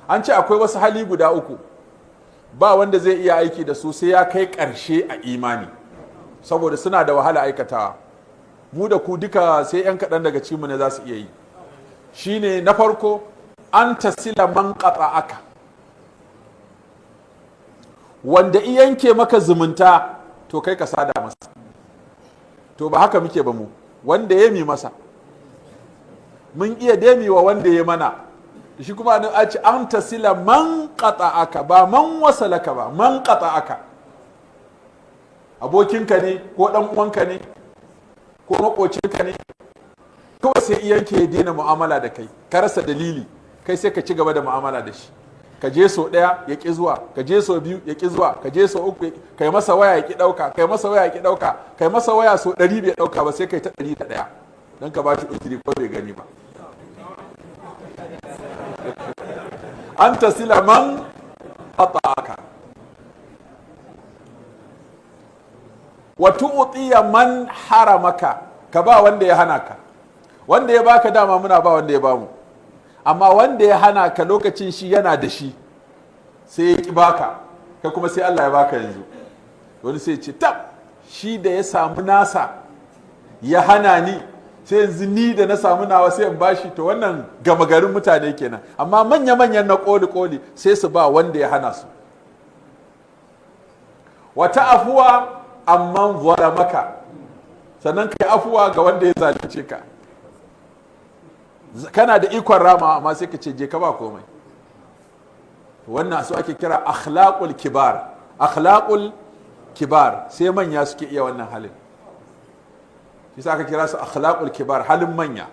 an ce akwai wasu hali guda uku ba wanda zai iya aiki da su sai ya kai ƙarshe a imani, saboda suna da wahala aikatawa. Mu da ku duka sai 'yan kaɗan daga cikinmu ne za su iya yi. Shine na farko, an tasila man qata'aka, wanda yanke maka zumunta to kai ka sada masa. To ba haka muke ba mu, wanda ya mi masa mun iya demi wa wanda ya mana, shi kuma a ce an tasila man qata'aka, ba man wasalaka ba, man qata'aka. Abokinka ne ko dan uwanka ne ko makocinka ne, kawai sai yanke ya daina mu'amala da kai, ka rasa dalili, kai sai ka ci gaba da mu'amala da shi. Ka je so ɗaya ya ƙi zuwa, ka je so biyu ya ƙi zuwa, ka je so uku, kai masa waya ya ƙi ɗauka, kai masa waya ya ƙi ɗauka, kai masa waya so 100 bai ɗauka ba, sai kai ta 101 don ka ba shi uzuri ko bai gani ba. An tasila man qata'aka wa tu'tiya man haramaka, ka ba wanda ya hana ka. Wanda ya baka dama muna ba wanda ya bamu, amma wanda ya hana ka lokacin shi yana da shi sai ya ki baka, kai kuma sai Allah ya baka yanzu. Wani sai ce tab, shi da ya samu nasa ya hana ni, sai yanzu ni da na samu nawa sai in bashi. To wannan gama garin mutane kenan, amma manya-manyan na koli sai su ba wanda ya hana su. Wata afuwa amman zalamaka, sannan kai afuwa ga wanda ya zalunce ka. Kana da ikon rama amma sai ka ce je ka ba komai. Wannan su ake kira akhlaqul kibar. Akhlaqul kibar sai manya suke iya wannan halin. Shi sa aka kira su akhlaqul kibar, halin manya.